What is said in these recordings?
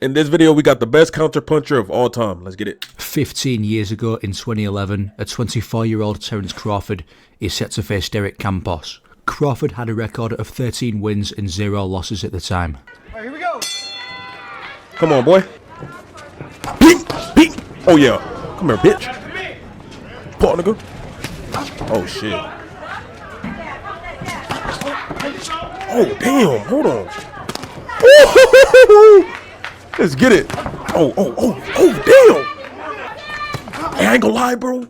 In this video, we got the best counterpuncher of all time. Let's get it. 15 years ago in 2011, a 24-year-old Terence Crawford is set to face Derek Campos. Crawford had a record of 13 wins and 0 losses at the time. All right, here we go. Come on, boy. Beat, beat. Oh, yeah. Come here, bitch. Paw, nigga. Oh, shit. Oh, damn. Hold on. Let's get it. Oh, damn. Hey, I ain't gonna lie, bro.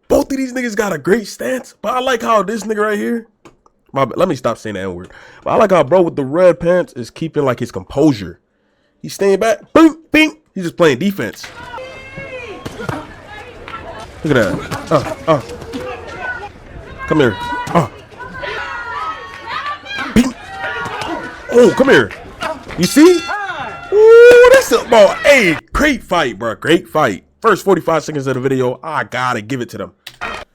Both of these niggas got a great stance, but I like how this nigga right here, let me stop saying the N-word. But I like how bro with the red pants is keeping like his composure. He's staying back. Bing, bing. He's just playing defense. Look at that. Come here. Bing. Oh, come here. You see? Ooh, that's a ball. Hey, great fight, bro. Great fight. First 45 seconds of the video, I gotta give it to them.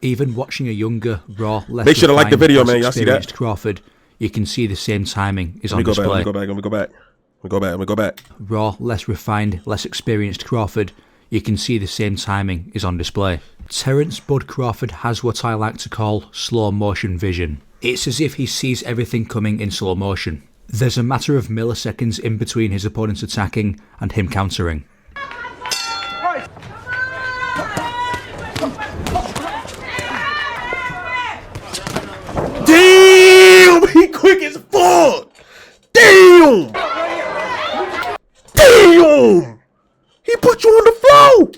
Even watching a younger, raw, less Make sure to like the video, man. Y'all see that? Crawford, you can see the same timing is on display. Let me go back. Raw, less refined, less experienced Crawford, you can see the same timing is on display. Terence Bud Crawford has what I like to call slow motion vision. It's as if he sees everything coming in slow motion. There's a matter of milliseconds in between his opponents attacking and him countering. Damn, he quick as fuck. Damn. Damn. He put you on the floor.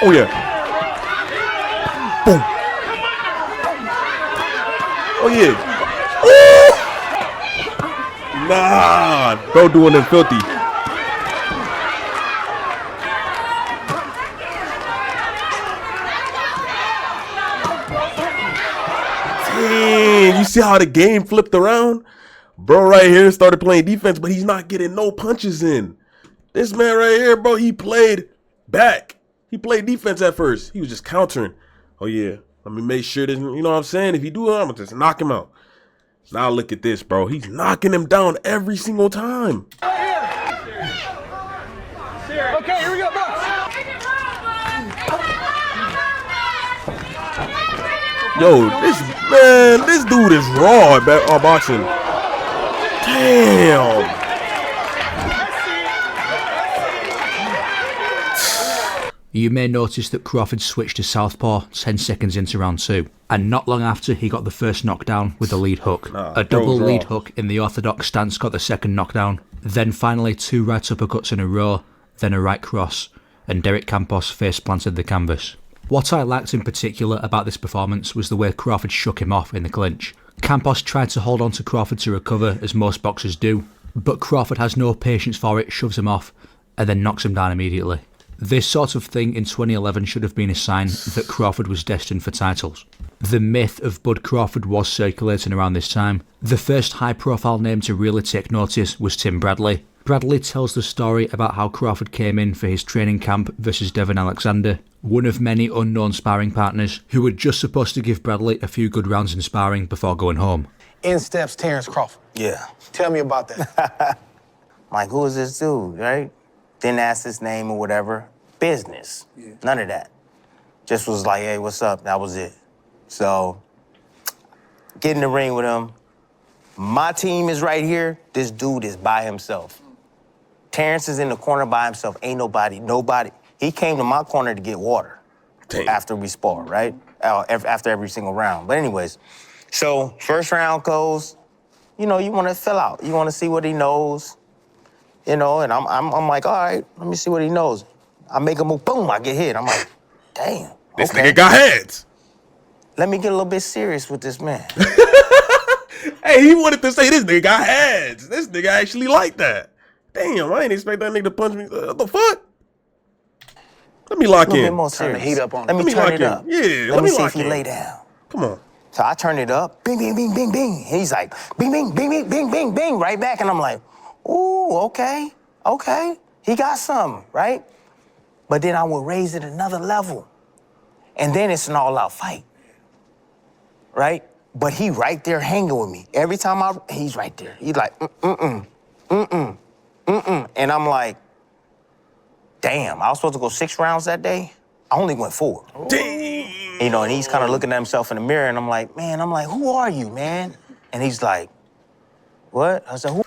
Oh yeah. Boom. Oh yeah. Ooh. Nah, bro doing them filthy. Dang, you see how the game flipped around? Bro right here started playing defense, but he's not getting no punches in. This man right here, bro, he played back. He played defense at first. He was just countering. Oh, yeah. Let me make sure this, you know what I'm saying? If he do it, I'm going to just knock him out. Now look at this, bro. He's knocking him down every single time. Okay, here we go, box. Yo, this dude is raw at boxing. Damn. You may notice that Crawford switched to southpaw 10 seconds into round 2, and not long after he got the first knockdown with the lead hook. A double lead hook in the orthodox stance got the second knockdown, then finally 2 right uppercuts in a row, then a right cross, and Derek Campos face planted the canvas. What I liked in particular about this performance was the way Crawford shook him off in the clinch. Campos tried to hold on to Crawford to recover, as most boxers do, but Crawford has no patience for it, shoves him off, and then knocks him down immediately. This sort of thing in 2011 should have been a sign that Crawford was destined for titles. The myth of Bud Crawford was circulating around this time. The first high-profile name to really take notice was Tim Bradley. Bradley tells the story about how Crawford came in for his training camp versus Devon Alexander, one of many unknown sparring partners who were just supposed to give Bradley a few good rounds in sparring before going home. In steps Terence Crawford. Yeah. Tell me about that. Like, who is this dude, right? Didn't ask his name or whatever. Business. Yeah. None of that. Just was like, hey, what's up? That was it. So, get in the ring with him. My team is right here. This dude is by himself. Terence is in the corner by himself. Ain't nobody. He came to my corner to get water. Damn. After we spar, right? After every single round. But anyways, so first round goes, you know, you want to fill out. You want to see what he knows. You know, and I'm like, all right, let me see what he knows. I make a move, boom, I get hit. I'm like, damn. This nigga got heads. Let me get a little bit serious with this man. Hey, he wanted to say this nigga got heads. This nigga actually like that. Damn, I ain't expect that nigga to punch me. What the fuck? Let me lock in. A little bit more serious. Turn the heat up on him. Let me turn it up. Yeah, let me see if he lay down. Come on. So I turn it up, bing, bing, bing, bing, bing. He's like, bing, bing, bing, bing, bing, bing, bing, right back. And I'm like, ooh, okay. He got something, right? But then I would raise it another level. And then it's an all-out fight, right? But he right there hanging with me. Every time he's right there. He's like, And I'm like, damn, I was supposed to go 6 rounds that day. I only went 4. Damn. You know, and he's kind of looking at himself in the mirror, and I'm like, who are you, man? And he's like, what? I said, who?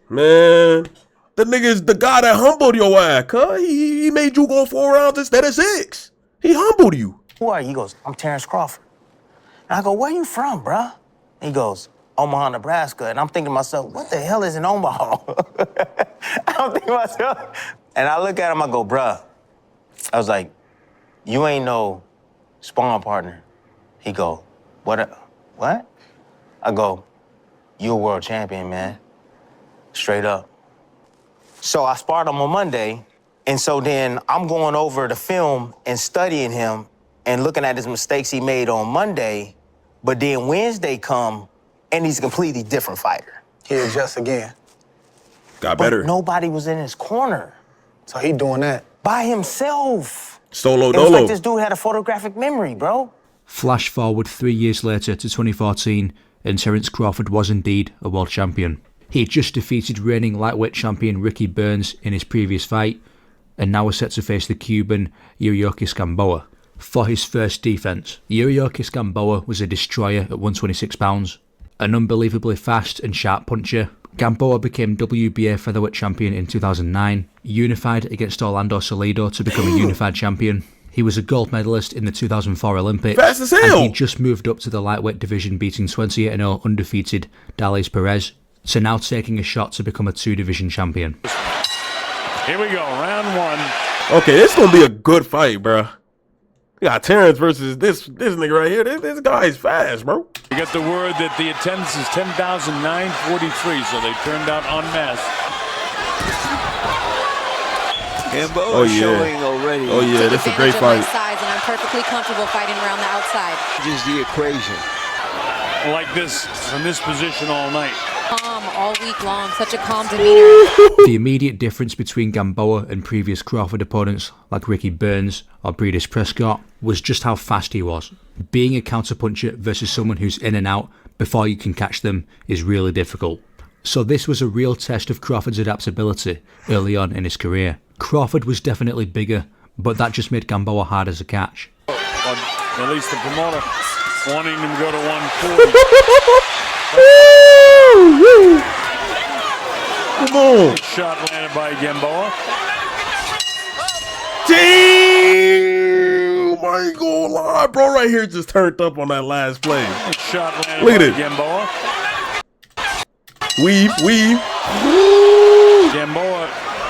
Man, the nigga is the guy that humbled your ass, cuz. He made you go 4 rounds instead of 6. He humbled you. Who are you? He goes, I'm Terence Crawford. And I go, where you from, bruh? He goes, Omaha, Nebraska. And I'm thinking to myself, what the hell is in Omaha? I'm thinking to myself. And I look at him, I go, bruh. I was like, you ain't no sparring partner. He go, what? I go, you a world champion, man. Straight up. So I sparred him on Monday, and so then I'm going over the film and studying him and looking at his mistakes he made on Monday, but then Wednesday come, and he's a completely different fighter. He adjusts again. Got better. But nobody was in his corner. So he doing that. By himself. Solo It was dolo. like this dude had a photographic memory, bro. Flash forward 3 years later to 2014, and Terence Crawford was indeed a world champion. He had just defeated reigning lightweight champion Ricky Burns in his previous fight, and now was set to face the Cuban Yuriorkis Gamboa for his first defence. Yuriorkis Gamboa was a destroyer at 126 pounds. An unbelievably fast and sharp puncher, Gamboa became WBA featherweight champion in 2009, unified against Orlando Salido to become a unified champion. He was a gold medalist in the 2004 Olympics, Fast as hell. and he just moved up to the lightweight division, beating 28-0 undefeated Dales Perez, so now taking a shot to become a 2-division champion. Here we go, round 1. Okay, this gonna be a good fight, bro. We got Terence versus this nigga right here. This guy is fast, bro. We got the word that the attendance is 10,943, so they turned out en masse. Gamboa showing already. Oh yeah, this is a great fight. Size, and I'm perfectly comfortable fighting around the outside. Is the equation. Like this, from this position all night. Calm all week long, such a calm demeanor. The immediate difference between Gamboa and previous Crawford opponents like Ricky Burns or Breedis Prescott was just how fast he was. Being a counterpuncher versus someone who's in and out before you can catch them is really difficult. So this was a real test of Crawford's adaptability early on in his career. Crawford was definitely bigger, but that just made Gamboa hard as a catch. At least the promoter wanting him to go to 140. Come on. Shot landed by Gamboa. Damn! I ain't gonna lie, bro. Right here just turned up on that last play. Shot landed Look at by it. Gamboa. Weave. Gamboa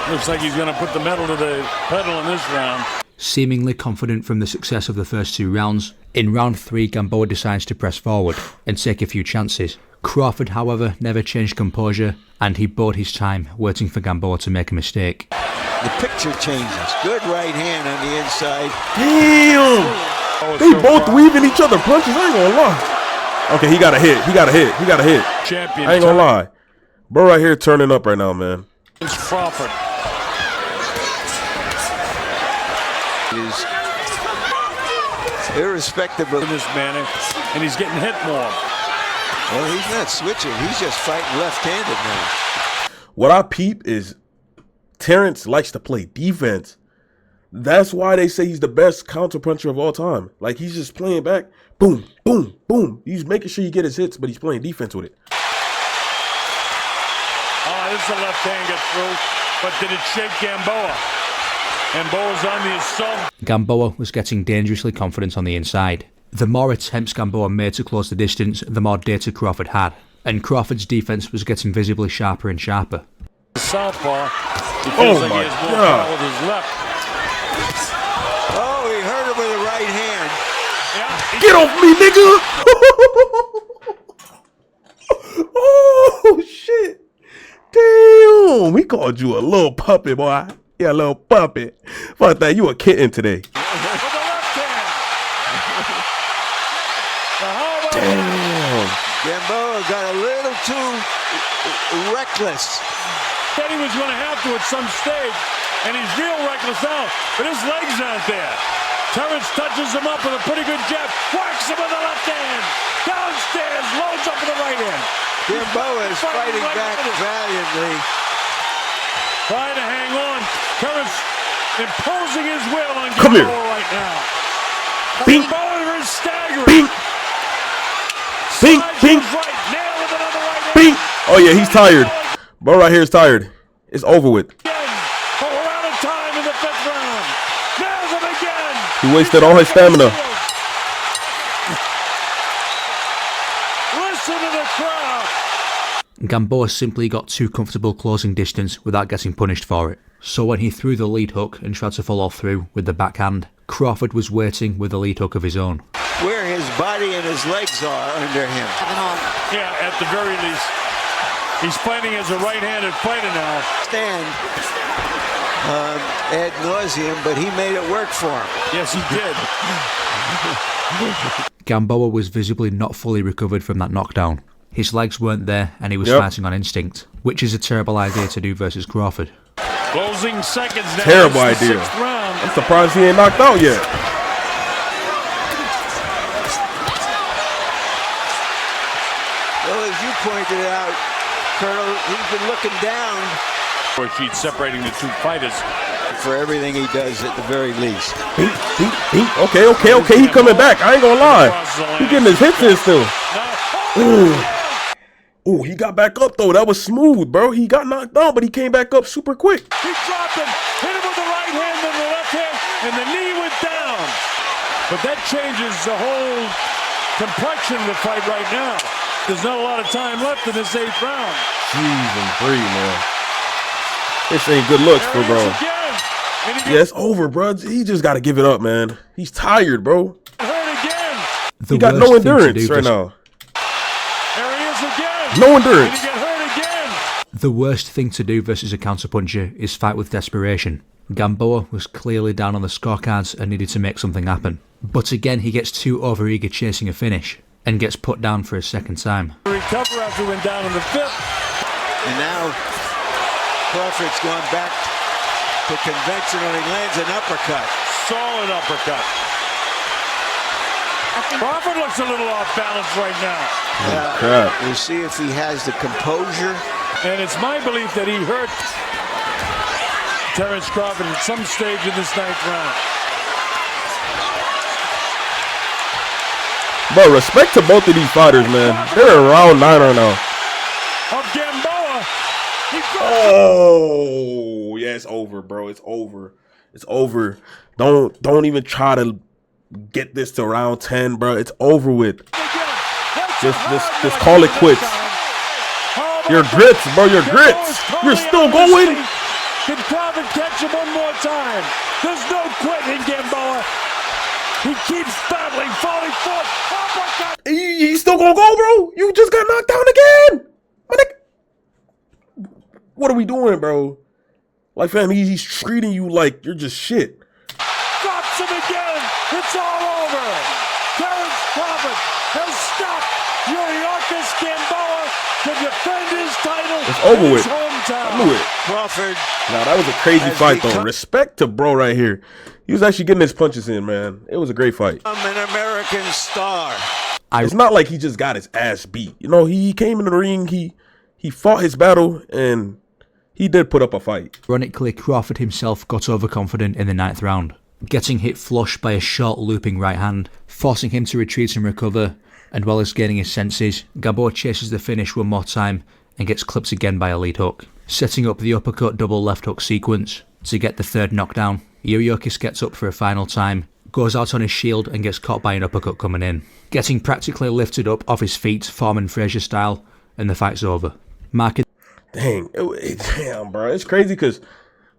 looks like he's going to put the pedal to the pedal in this round. Seemingly confident from the success of the first 2 rounds, in round 3 Gamboa decides to press forward and take a few chances. Crawford, however, never changed composure, and he bought his time waiting for Gamboa to make a mistake. The picture changes. Good right hand on the inside. Damn! They both weaving each other punches. I ain't gonna lie. Okay, he got a hit. Champion I ain't gonna lie. Bro right here turning up right now, man. Crawford. Is irrespective of In this manner, and he's getting hit more. Well, he's not switching. He's just fighting left-handed now. What I peep is Terence likes to play defense. That's why they say he's the best counterpuncher of all time. Like, he's just playing back. Boom, boom, boom. He's making sure he get his hits, but he's playing defense with it. Oh, this is a left hand get through, but did it shake Gamboa? Gamboa's on the assault. Gamboa was getting dangerously confident on the inside. The more attempts Gamboa made to close the distance, the more data Crawford had, and Crawford's defense was getting visibly sharper and sharper. Southpaw. He feels like he has more power with his left. Oh, he hurt him with the right hand. Yeah. Get off me, nigga! Oh, shit. Damn. We called you a little puppet, boy. Yeah, a little puppet. Fuck that. You a kitten today. With the left hand. Damn. Gamboa got a little too reckless. Said he was going to have to at some stage, and he's real reckless now, but his legs aren't there. Terence touches him up with a pretty good jab, whacks him with the left hand, downstairs, loads up with the right hand. Gamboa is fighting back valiantly. Trying to hang on. Terence imposing his will on Come here. Gamboa right now. Bink. Gamboa is staggering. Bink. Bink. Bink. Right, nail with another right hand. Bink. Oh yeah, he's tired. Bro right here is tired. It's over with. Again. But we're out of time in the 5th round. Nails him again. He wasted all his stamina. Listen to the crowd. Gamboa simply got too comfortable closing distance without getting punished for it. So when he threw the lead hook and tried to follow through with the backhand, Crawford was waiting with a lead hook of his own. Where his body and his legs are under him. Yeah, at the very least. He's fighting as a right-handed fighter now. Stand ad nauseum, but he made it work for him. Yes, he did. Gamboa was visibly not fully recovered from that knockdown. His legs weren't there and he was fighting on instinct, which is a terrible idea to do versus Crawford. Closing seconds now. Terrible idea. 6th round. I'm surprised he ain't knocked out yet. Well, as you pointed out, Colonel, he's been looking down For sheet separating the two fighters. for everything he does at the very least. Bink, bink, bink. Okay. He coming back. I ain't gonna lie. He getting his hits in still. Ooh, he got back up though. That was smooth, bro. He got knocked down, but he came back up super quick. He dropped him, hit him with the right hand and the left hand, and the knee went down. But that changes the whole complexion of the fight right now. There's not a lot of time left in this 8th round. Season 3, man. This ain't good looks for bro. Yeah, it's over, bro. He just got to give it up, man. He's tired, bro. Hurt again. He got no endurance right now. There he is again. No And endurance. he get hurt again. The worst thing to do versus a counterpuncher is fight with desperation. Gamboa was clearly down on the scorecards and needed to make something happen. But again, he gets too overeager chasing a finish and gets put down for a second time. Recover after he went down in the 5th. And now Crawford's gone back to conventional. He lands an uppercut. Solid uppercut. Crawford looks a little off balance right now. Crap. We'll see if he has the composure. And it's my belief that he hurt Terence Crawford at some stage in this 9th round. Bro, respect to both of these fighters, man. They're in round 9 right now. Of Gamboa. He Oh, yeah, it's over, bro. It's over. It's over. Don't even try to get this to round 10, bro. It's over with. Just call it quits. Your grits, bro. Your grits. You're still going. Can Crawford catch him one more time? There's no quitting Gamboa. He keeps battling, falling forward. Uppercut. He's still gonna go, bro. You just got knocked down again. My nigga. What are we doing, bro? Like, fam, he's treating you like you're just shit. Drops him again. It's all over. Terence Crawford has stopped Yuriorkis Gamboa to defend his title. It's over in with. his hometown. I knew it. Crawford. Nah, that was a crazy fight, though. Respect to bro right here. He was actually getting his punches in, man. It was a great fight. I'm an American star. It's not like he just got his ass beat. You know, he came in the ring, he fought his battle, and he did put up a fight. Ironically, Crawford himself got overconfident in the 9th round, getting hit flush by a short looping right hand, forcing him to retreat and recover, and while he's gaining his senses, Gamboa chases the finish one more time and gets clipped again by a lead hook, setting up the uppercut double left hook sequence to get the 3rd knockdown. Yuriorkis gets up for a final time, goes out on his shield and gets caught by an uppercut coming in, getting practically lifted up off his feet, Foreman Frazier style, and the fight's over. Marking Damn, damn, bro. It's crazy because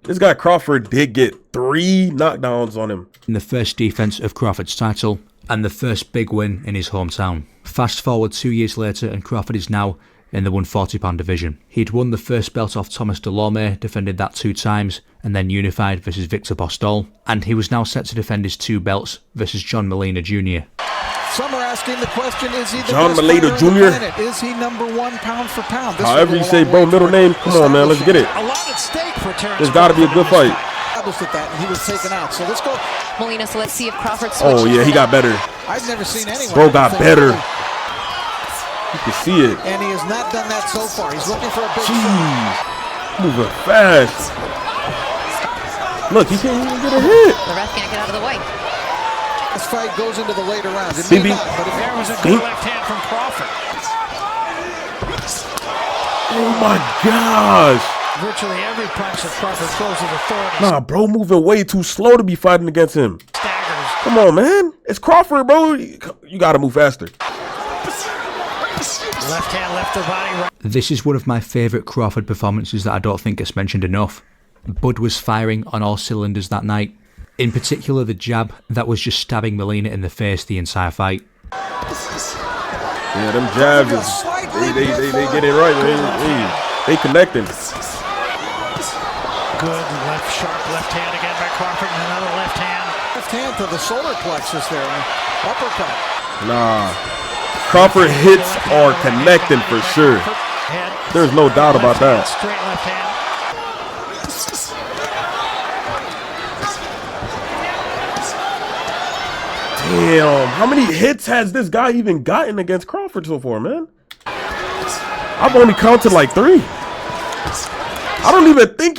this guy Crawford did get 3 knockdowns on him. in the first defense of Crawford's title and the first big win in his hometown. Fast forward 2 years later and Crawford is now in the 140-pound division. He'd won the first belt off Thomas Delorme, defended that 2 times, and then unified versus Victor Postol, and he was now set to defend his 2 belts versus John Molina Jr. Somewhere asking the question, is he the John best Malater fighter on the Jr.? planet? Is he #1 pound for pound? This However will you go a say, long bro, way middle toward name. Come on, man. Let's get it. A lot at stake for Terence. There's got to be a good fight. Established at that, and he was taken out. So let's go. Molina, so let's see if Crawford switches. Oh, yeah, he got better. I've never seen anyone. Bro got better. You can see it. And he has not done that so far. He's looking for a big Jeez. shot. Moving fast. Look, he can't even get a hit. The ref can't get out of the way. This fight goes into the later rounds. It BB. may not, but if There was a good left hand from Crawford. Oh my gosh. Virtually every punch that Crawford throws with authority Nah, bro, moving way too slow to be fighting against him. staggers. Come on, man. It's Crawford, bro. You got to move faster. Left hand, left the body. Right. This is one of my favourite Crawford performances that I don't think gets mentioned enough. Bud was firing on all cylinders that night. In particular, the jab that was just stabbing Molina in the face the entire fight. Yeah, them jabs, they get it right. They connecting. Good left, sharp left hand again by Crawford, and another left hand. left hand to the solar plexus there, uppercut. Nah. Crawford hits are connecting for sure. There's no doubt about that. Straight left hand. Damn, how many hits has this guy even gotten against Crawford so far, man? I've only counted like 3. I don't even think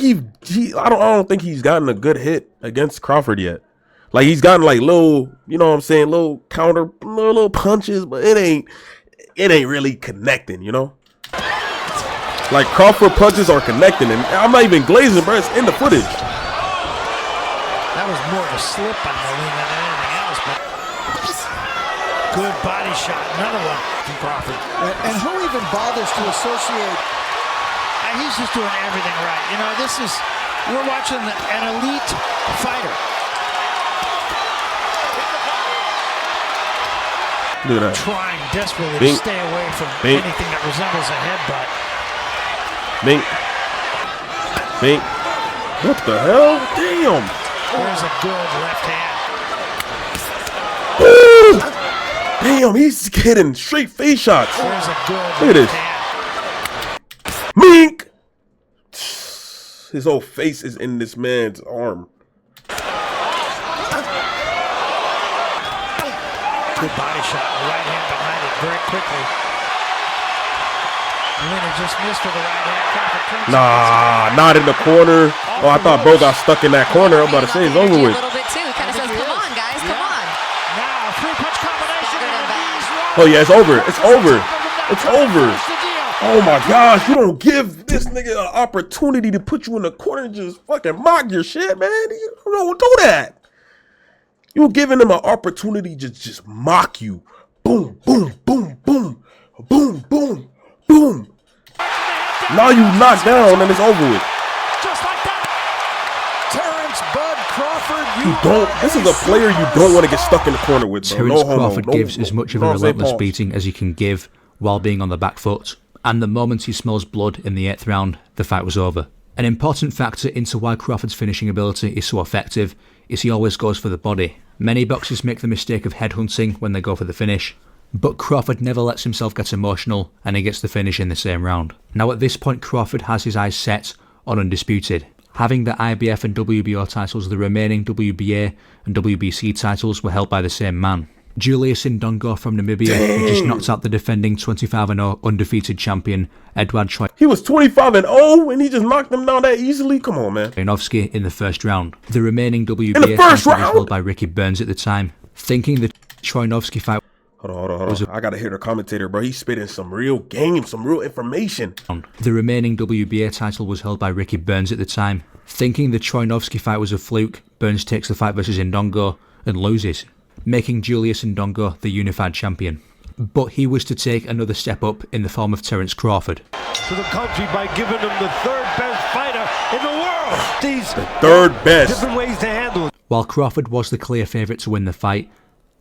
I don't think he's gotten a good hit against Crawford yet. Like he's gotten like little, you know what I'm saying, little counter, little punches, but it ain't really connecting, you know? Like Crawford punches are connecting, and I'm not even glazing, bro. It's in the footage. That was more of a slip on Molina than anything else, but good body shot. Another one from Crawford. And who even bothers to associate? He's just doing everything right. You know, we're watching an elite fighter. Look at that. Trying desperately Bink. to stay away from Bink. anything that resembles a headbutt. Bink. Bink. What the hell? Damn. There's a good left hand. Ooh. Damn, he's hitting straight face shots. There's a good Look at left this. hand. Mink. His whole face is in this man's arm. Good body shot. The right hand behind it very quickly. Molina just missed with the right hand. Crawford turns Nah, not in the corner. Oh, I thought bro got stuck in that corner. I'm about to say it's over with. A little bit too. Kind of says, "Come on, guys, come on." Now, 3-punch combination. Dagger them back. Oh yeah, it's over. It's over. It's over. Oh my gosh, you don't give this nigga an opportunity to put you in the corner and just fucking mock your shit, man. You don't do that. You giving him an opportunity to just mock you. Boom, boom, boom, boom, boom, boom, boom. Now you knocked down and it's over with. Just like that. Terence Bud Crawford. You don't. This is a player you don't want to get stuck in the corner with, bro. Terence No homo. Crawford No, gives as much of a no, say relentless pause. beating as he can give while being on the back foot. And the moment he smells blood in the 8th round, the fight was over. An important factor into why Crawford's finishing ability is so effective is he always goes for the body. Many boxers make the mistake of headhunting when they go for the finish, but Crawford never lets himself get emotional and he gets the finish in the same round. Now at this point Crawford has his eyes set on undisputed. Having the IBF and WBO titles, the remaining WBA and WBC titles were held by the same man. Julius Indongo from Namibia who just knocked out the defending 25-0 undefeated champion Edward He was 25-0 and he just knocked him down that easily. Come on, man. Troyanovsky in the first round. The remaining WBA In the first title was round? held by Ricky Burns at the time. Thinking the Troyanovsky fight Hold on. I gotta hear the commentator, bro. He's spitting some real game, some real information. The remaining WBA title was held by Ricky Burns at the time. Thinking the Troyanovsky fight was a fluke, Burns takes the fight versus Indongo and loses, making Julius Indongo the unified champion. But he was to take another step up in the form of Terence Crawford. To the country by giving him the third best fighter in the world. These Third best. different ways to handle it. While Crawford was the clear favourite to win the fight,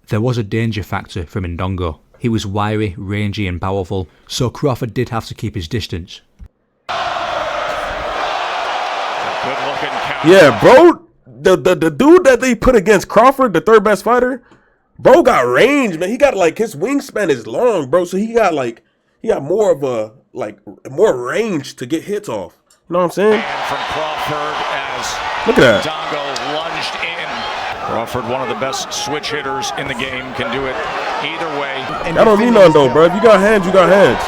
there was a danger factor from Indongo. He was wiry, rangy and powerful, so Crawford did have to keep his distance. Yeah, bro. The dude that they put against Crawford, the third best fighter, Bro got range, man. He got like his wingspan is long, bro. So he got more of a more range to get hits off. You know what I'm saying? And from Crawford as look at that. Dongo lunged in. Crawford, one of the best switch hitters in the game, can do it either way. That don't mean nothing though, bro. If you got hands, you got hands.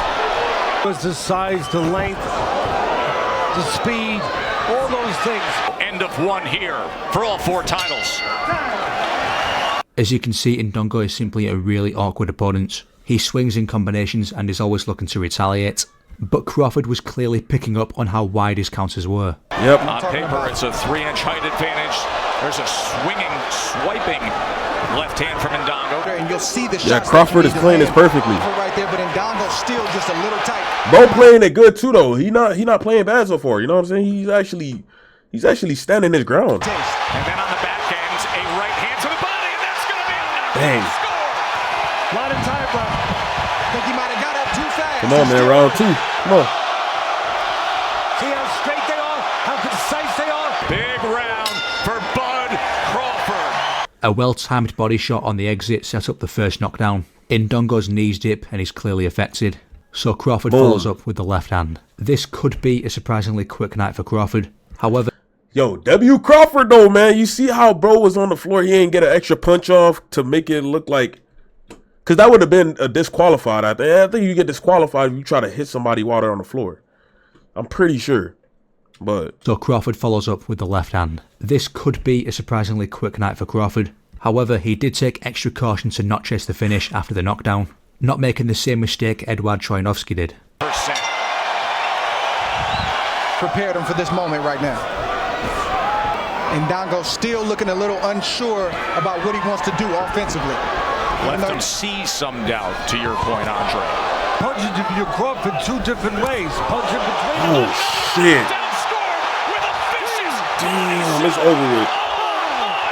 Was the size, the length, the speed, all those things. End of one here for all 4 titles. As you can see, Ndongo is simply a really awkward opponent. He swings in combinations and is always looking to retaliate. But Crawford was clearly picking up on how wide his counters were. Yep. On paper, it's a 3-inch height advantage. There's a swinging, swiping left hand from Ndongo. And you'll see the Yeah, Crawford is playing this perfectly. right there, but Ndongo's still just a little tight. Bro playing it good too though. He not playing bad so far. You know what I'm saying? He's actually standing his ground. And then on the back end, a right hand to the body, and that's going to be enough Dang. to score. A lot of time left. I think he might have got up too fast. Come on, man. Round 2. Come on. See how straight they are, how concise they are. Big round for Bud Crawford. A well-timed body shot on the exit set up the first knockdown. Ndongo's knees dip and he's clearly affected. So Crawford follows up with the left hand. This could be a surprisingly quick night for Crawford. However, Yo, W. Crawford though, man. You see how bro was on the floor? He ain't get an extra punch off to make it look like, because that would have been a disqualified. I think you get disqualified if you try to hit somebody while they're on the floor. I'm pretty sure. But so Crawford follows up with the left hand. This could be a surprisingly quick night for Crawford. However, he did take extra caution to not chase the finish after the knockdown, not making the same mistake Edward Trojanovski did. Prepared him for this moment right now. And Ndongo still looking a little unsure about what he wants to do offensively. Left him see some doubt, to your point, Andre. Punches your Crawford 2 different ways. Punch in between. oh shit. Score with a vicious. Damn, it's over with.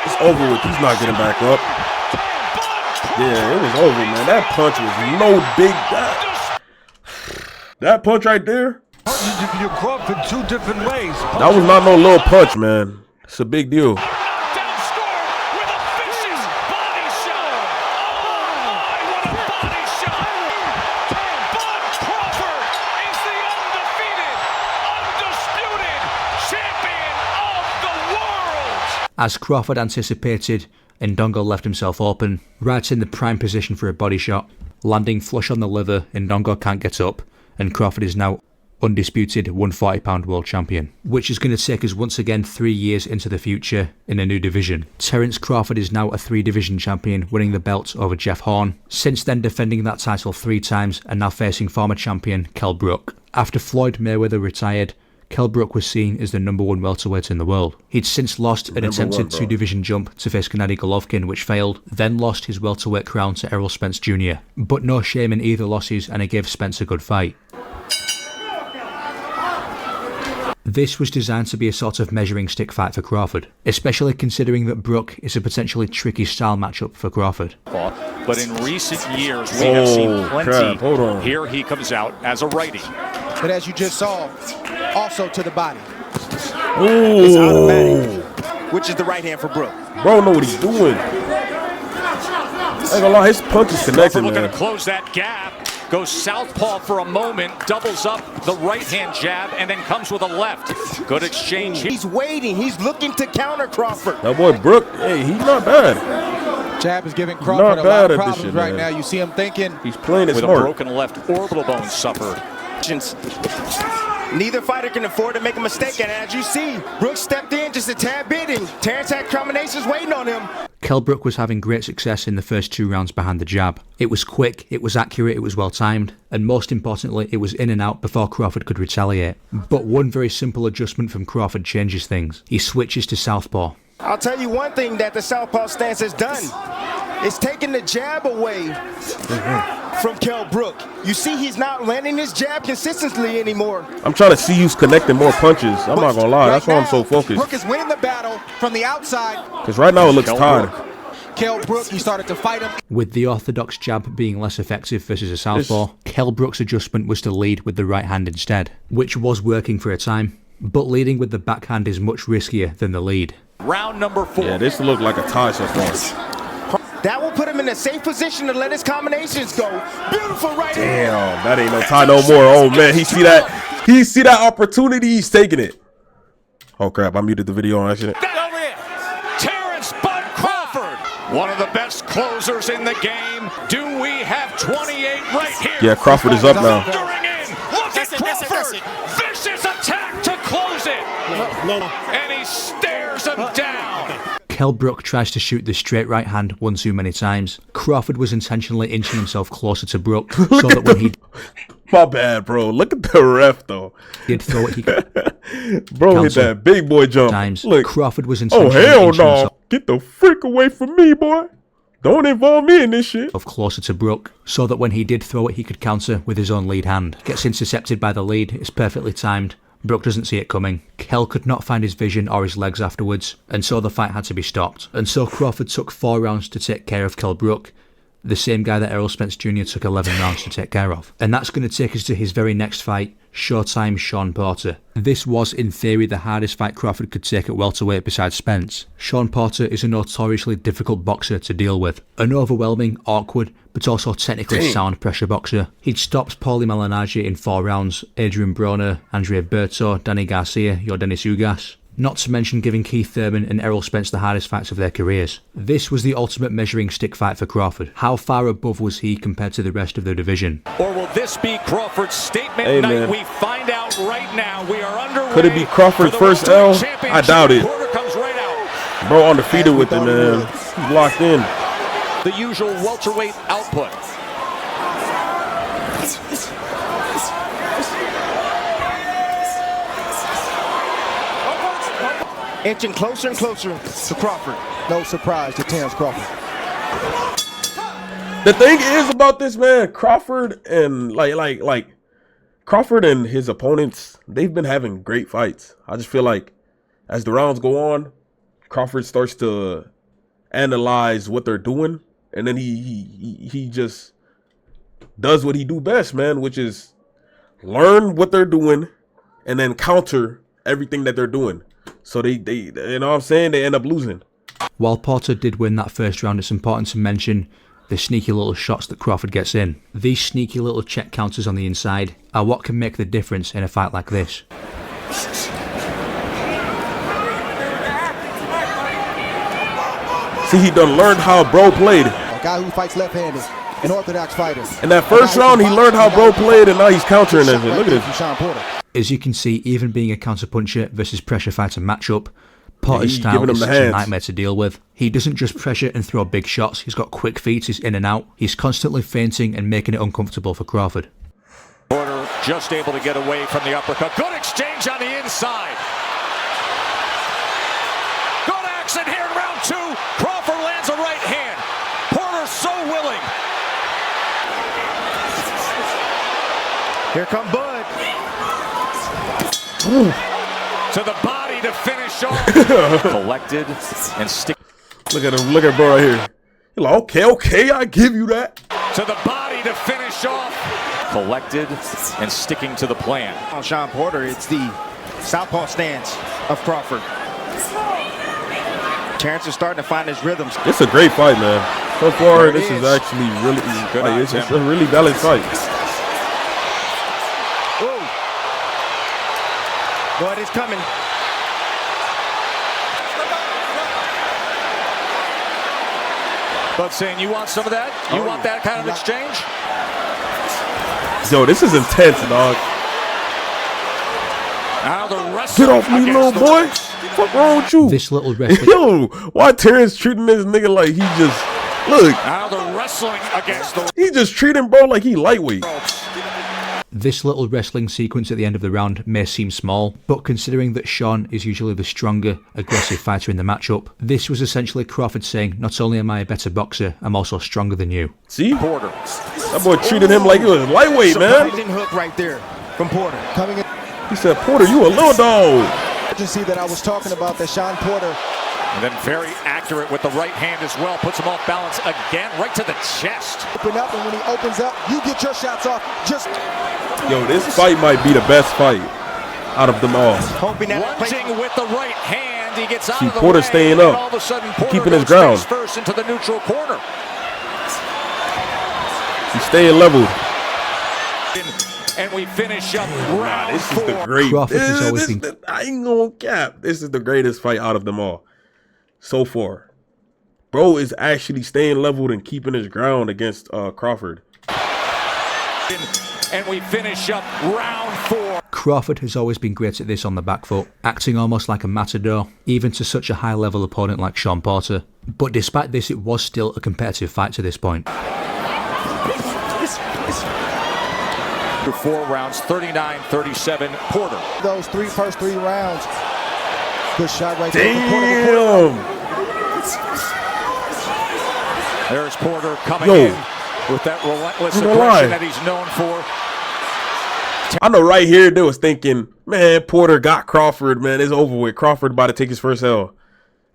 It's over with. He's not getting back up. Yeah, it was over, man. That punch was no big. That punch right there. Punches your Crawford 2 different ways. That was not no little punch, man. It's a big deal. Down score with a vicious body shot. Oh, what a body shot. Bud Crawford is the undefeated, undisputed champion of the world. As Crawford anticipated, Ndongo left himself open, right in the prime position for a body shot. Landing flush on the liver, Ndongo can't get up, and Crawford is now undisputed 140-pound world champion, which is going to take us once again 3 years into the future in a new division. Terence Crawford is now a 3-division champion, winning the belt over Jeff Horn, since then defending that title 3 times and now facing former champion Kell Brook. After Floyd Mayweather retired, Kell Brook was seen as the #1 welterweight in the world. He'd since lost an attempted 2-division jump to face Gennady Golovkin, which failed, then lost his welterweight crown to Errol Spence Jr. But no shame in either losses, and it gave Spence a good fight. This was designed to be a sort of measuring stick fight for Crawford, especially considering that Brook is a potentially tricky style matchup for Crawford. But in recent years, we have seen plenty. Crap. Hold on. Here he comes out as a righty. But as you just saw, also to the body. It's automatic. Which is the right hand for Brook. Bro know what he's doing. I ain't gonna lie, his punch is connected, Crawford looking man. to close that gap. Goes southpaw for a moment, doubles up the right-hand jab, and then comes with a left. Good exchange here. He's waiting. He's looking to counter Crawford. That boy Brook, hey, he's not bad. Jab is giving Crawford a lot of problems right now. You see him thinking. He's playing it With smart. a broken left orbital bone suffered. Neither fighter can afford to make a mistake, and as you see, Brook stepped in just a tad bit, and Terence had combinations waiting on him. Kell Brook was having great success in the first 2 rounds behind the jab. It was quick, it was accurate, it was well timed, and most importantly, it was in and out before Crawford could retaliate. But one very simple adjustment from Crawford changes things. He switches to southpaw. I'll tell you one thing that the southpaw stance has done. It's taking the jab away from Kell Brook. You see he's not landing his jab consistently anymore. I'm trying to see who's connecting more punches. I'm not gonna lie, that's why I'm so focused. Brook is winning the battle from the outside. Because right now it looks tied. Kell Brook, he started to fight him. With the orthodox jab being less effective versus a southpaw, Kell Brook's adjustment was to lead with the right hand instead, which was working for a time. But leading with the backhand is much riskier than the lead. Round number 4. Yeah, this looked like a tie so far. That will put him in a safe position to let his combinations go. Beautiful right hand. Damn, that ain't no tie no more. Oh man, he see that. He see that opportunity. He's taking it. Oh crap! I muted the video on accident. Terence Bud Crawford, one of the best closers in the game. Do we have 28 right here? Yeah, Crawford is up now. Look at Crawford. Vicious attack to close it. And he stares him down. Kell Brook tries to shoot the straight right hand one too many times. Crawford was intentionally inching himself closer to Brook so that when he... My bad, bro. Look at the ref, though. He'd throw it, he could... Bro, hit that big boy jump. Look. Crawford was intentionally hell no. Get the freak away from me, boy. Don't involve me in this shit. Closer to Brook, so that when he did throw it, he could counter with his own lead hand. Gets intercepted by the lead. It's perfectly timed. Brook doesn't see it coming. Kell could not find his vision or his legs afterwards, and so the fight had to be stopped. And so Crawford took 4 rounds to take care of Kell Brook, the same guy that Errol Spence Jr. took 11 rounds to take care of. And that's going to take us to his very next fight, Showtime Shawn Porter. This was, in theory, the hardest fight Crawford could take at welterweight besides Spence. Shawn Porter is a notoriously difficult boxer to deal with. An overwhelming, awkward, but also technically sound pressure boxer. He'd stopped Paulie Malignaggi in 4 rounds, Adrian Broner, Andrea Berto, Danny Garcia, Yordenis Ugas. Not to mention giving Keith Thurman and Errol Spence the hardest fights of their careers. This was the ultimate measuring stick fight for Crawford. How far above was he compared to the rest of the division? Or will this be Crawford's statement night? Man. We find out right now. We are underway. Could it be Crawford's first L? I doubt it. Comes right out. Bro, undefeated with it, man. He's locked in. The usual welterweight output. Inching closer and closer to Crawford. No surprise to Terence Crawford. The thing is about this, man, Crawford and like Crawford and his opponents, they've been having great fights. I just feel like as the rounds go on, Crawford starts to analyze what they're doing, and then he just does what he do best, man, which is learn what they're doing and then counter everything that they're doing. So they you know what I'm saying, they end up losing. While Porter did win that first round, it's important to mention the sneaky little shots that Crawford gets in. These sneaky little check counters on the inside are what can make the difference in a fight like this. See, he done learned how bro played. A guy who fights left-handed, an orthodox fighter. In that first round, he learned how bro played, and now he's countering that shit. Look at this. Shawn Porter. As you can see, even being a counterpuncher versus pressure fighter matchup, Porter's style is such a nightmare to deal with. He doesn't just pressure and throw big shots, he's got quick feet, he's in and out. He's constantly feinting and making it uncomfortable for Crawford. Porter just able to get away from the uppercut. Good exchange on the inside. Good action here in round 2. Crawford lands a right hand. Porter so willing. Here come Bud. Ooh. To the body to finish off. Collected and stick. Look at him. Look at bro right here. He's like, okay, I give you that. To the body to finish off. Collected and sticking to the plan. On Shawn Porter, it's the southpaw stance of Crawford. Terence is starting to find his rhythms. It's a great fight, man. So far, this is actually really good. Like, it's a really balanced fight. Bud is coming. But saying, you want some of that? You want that kind of exchange? Yo, this is intense, dog. Now the get off me, little boy. What's wrong with you? This little wrestling. Yo, why Terence treating this nigga like he just look? Now the wrestling against the. He just treating bro like he lightweight. This little wrestling sequence at the end of the round may seem small, but considering that Shawn is usually the stronger, aggressive fighter in the matchup, this was essentially Crawford saying, not only am I a better boxer, I'm also stronger than you. See? Porter. That boy treated him like he was lightweight, man. Surprising hook right there from Porter. Coming in. He said, Porter, you a little dog. Urgency that I was talking about, that Shawn Porter. And then very accurate with the right hand as well. Puts him off balance again, right to the chest. Open up, and when he opens up, you get your shots off. Just. Yo, this fight might be the best fight out of them all. Lunging with the right hand, he gets out See, of the Porter way, staying and up, all of a sudden Porter keeping his goes ground. face first into the neutral corner. He's staying leveled. And we finish up round This is 4. the great. Crawford has always been. I ain't gonna cap. This is the greatest fight out of them all so far. Bro is actually staying leveled and keeping his ground against Crawford. And we finish up round 4. Crawford has always been great at this on the back foot, acting almost like a matador, even to such a high-level opponent like Sean Porter. But despite this, it was still a competitive fight to this point. After 4 rounds, 39-37, Porter. Those first three rounds. Good shot right there. Damn. There's Porter coming in with that relentless aggression that he's known for. I know right here they was thinking, man, Porter got Crawford, man. It's over with. Crawford about to take his first L.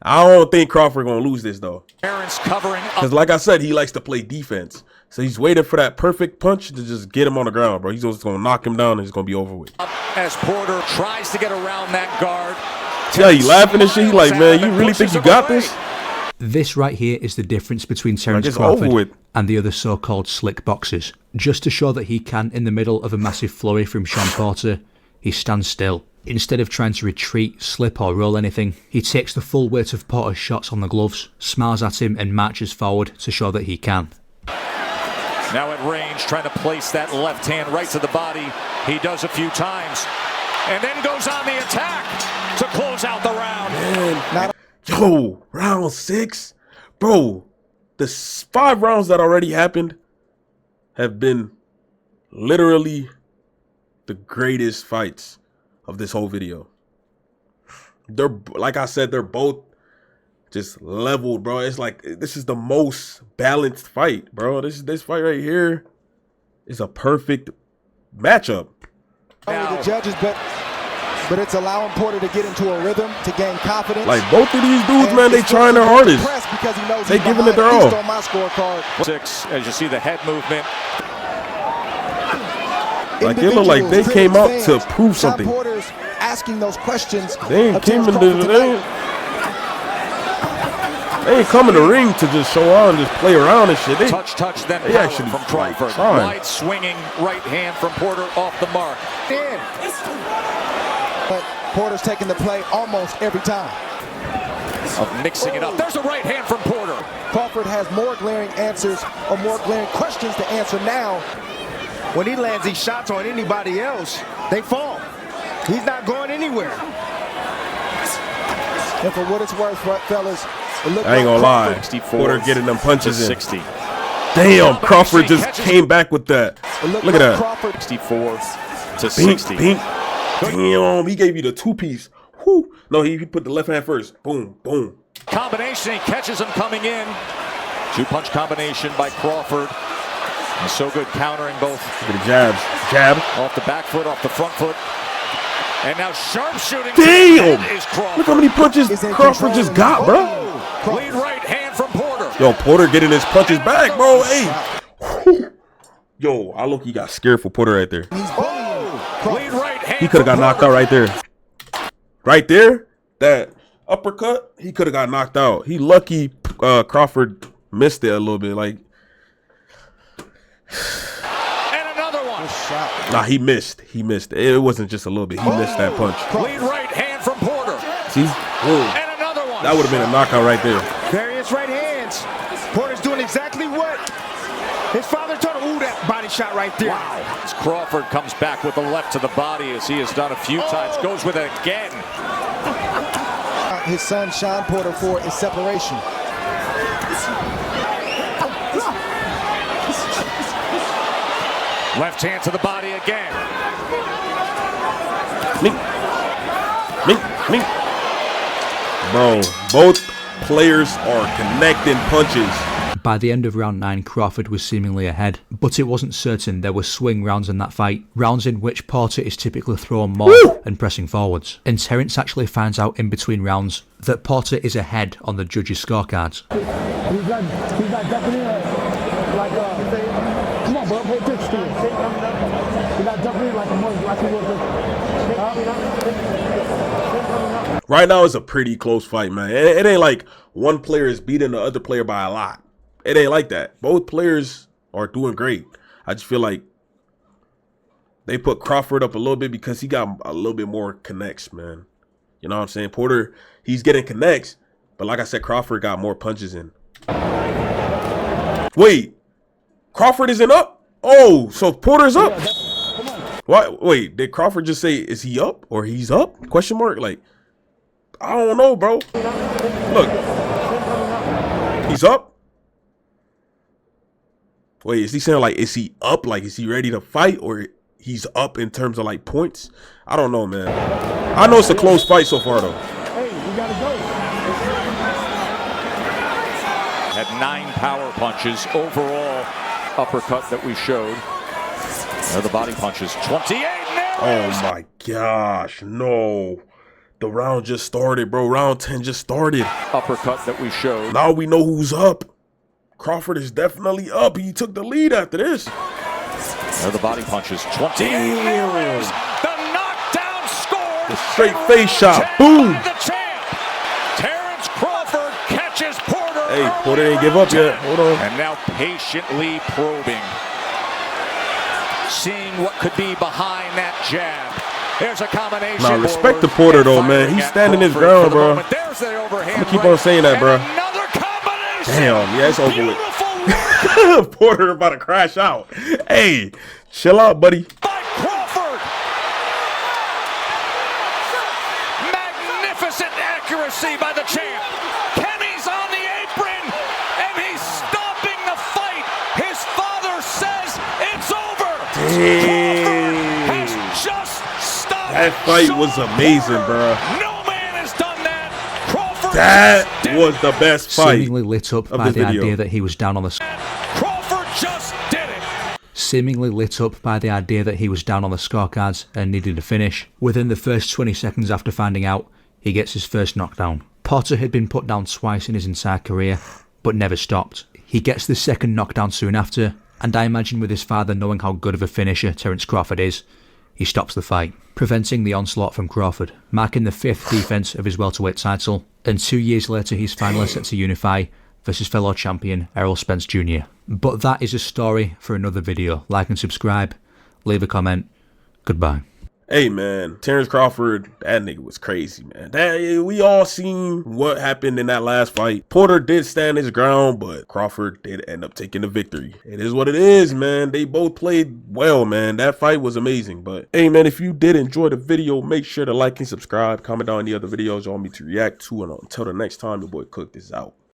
I don't think Crawford gonna lose this though. Terence covering up. Because like I said, he likes to play defense. So he's waiting for that perfect punch to just get him on the ground, bro. He's just gonna knock him down and it's gonna be over with. As Porter tries to get around that guard. Yeah, he laughing and shit. He like, man, you really think you got this? This right here is the difference between Terence it's Crawford over with. and the other so-called slick boxers. Just to show that he can, in the middle of a massive flurry from Sean Porter, he stands still. Instead of trying to retreat, slip or roll anything, he takes the full weight of Porter's shots on the gloves, smiles at him and marches forward to show that he can. Now at range, trying to place that left hand right to the body. He does a few times. And then goes on the attack to close out the round. Man. Yo, round 6? Bro, the 5 rounds that already happened have been literally the greatest fights of this whole video. They're, like I said, they're both just leveled, bro. It's like, this is the most balanced fight, bro. This fight right here is a perfect matchup. Only the judges, but it's allowing Porter to get into a rhythm, to gain confidence. Like both of these dudes, man, they trying their hardest. Because he knows they giving it their all. On my scorecard. 6, as you see the head movement. Like it looked like they came out to prove something. Porter's asking those questions. They ain't came in they ain't come in the ring to just show out and just play around and shit. They touch, then they power actually from Crawford. Wide swinging right hand from Porter off the mark. In. But Porter's taking the play almost every time. Of mixing it up. There's a right hand from Porter. Crawford has more glaring answers or more glaring questions to answer now. When he lands these shots on anybody else, they fall. He's not going anywhere. And for what it's worth, fellas, I ain't gonna lie. Porter getting them punches in. 60. Damn, Crawford just came back with that. Look at that. Crawford. 64 to 60. Bink. Damn, he gave you the 2-piece. Whew. No, he put the left hand first. Boom, boom. Combination, he catches him coming in. 2-punch combination by Crawford. And so good countering both. Look at the jabs. Jab. Off the back foot, off the front foot. And now sharpshooting. Damn! Is Crawford. Look how many punches Crawford just got, bro. Lead right hand from Porter. Yo, Porter getting his punches back, bro. Hey. Yo, I look, he got scared for Porter right there. Lead right hand. He could have got knocked out right there. Right there, that uppercut, he could have got knocked out. He lucky Crawford missed it a little bit. Like, and another one. Nah, he missed. It wasn't just a little bit. He missed that punch. Lead right hand from Porter. See? And another one. That would have been a knockout right there. Various right hands. Porter's doing exactly what his father told him. Ooh, that body shot right there. Wow. As Crawford comes back with the left to the body, as he has done a few times, goes with it again. His son, Sean Porter, for his separation. Left hand to the body again. Mink. Bro, both players are connecting punches. By the end of round 9, Crawford was seemingly ahead, but it wasn't certain. There were swing rounds in that fight, rounds in which Porter is typically throwing more and pressing forwards. And Terence actually finds out in between rounds that Porter is ahead on the judges' scorecards. He's not jumping in like, come on, bro, pay attention to it. He's not jumping in like he was. Right now, it's a pretty close fight, man. It ain't like one player is beating the other player by a lot. It ain't like that. Both players are doing great. I just feel like they put Crawford up a little bit because he got a little bit more connects, man. You know what I'm saying? Porter, he's getting connects, but like I said, Crawford got more punches in. Wait, Crawford isn't up? Oh, so Porter's up? What? Wait, did Crawford just say, is he up or he's up? Question mark? Like, I don't know, bro. Look, he's up. Wait, is he saying like, is he up? Like, is he ready to fight or he's up in terms of like points? I don't know, man. I know it's a close fight so far, though. Hey, we gotta go. Had 9 power punches overall. Uppercut that we showed. There are the body punches. 28. Oh my gosh, no. The round just started, bro. Round 10 just started. Uppercut that we showed. Now we know who's up. Crawford is definitely up. He took the lead after this. There are the body punches. 28. The knockdown score. The straight face shot. Boom. The champ. Terence Crawford catches Porter. Hey, Porter ain't give up yet. Hold on. And now patiently probing. Seeing what could be behind that jab. There's a combination. Nah, respect to Porter, though, man. He's standing his ground, bro. I'm gonna keep on saying that, bro. Damn, yeah, it's over with. Porter about to crash out. Hey, chill out, buddy. By Crawford. Magnificent accuracy by the champ. Kenny's on the apron, and he's stopping the fight. His father says it's over. Damn. Has just stopped. That fight was amazing, bro. No man has done that. Crawford That was the best fight. Seemingly lit up by the idea that he was down on the Crawford just did it. Seemingly lit up by the idea that he was down on the scorecards and needed a finish. Within the first 20 seconds after finding out, he gets his first knockdown. Porter had been put down twice in his entire career, but never stopped. He gets the second knockdown soon after, and I imagine with his father knowing how good of a finisher Terence Crawford is, he stops the fight, preventing the onslaught from Crawford, marking the 5th defense of his welterweight title, and 2 years later he's finally set to unify versus fellow champion Errol Spence Jr. But that is a story for another video. Like and subscribe, leave a comment. Goodbye. Hey, man, Terence Crawford, that nigga was crazy, man. We all seen what happened in that last fight. Porter did stand his ground, but Crawford did end up taking the victory. It is what it is, man. They both played well, man. That fight was amazing. But, hey, man, if you did enjoy the video, make sure to like and subscribe. Comment down any other videos you want me to react to. And until the next time, your boy Cook is out.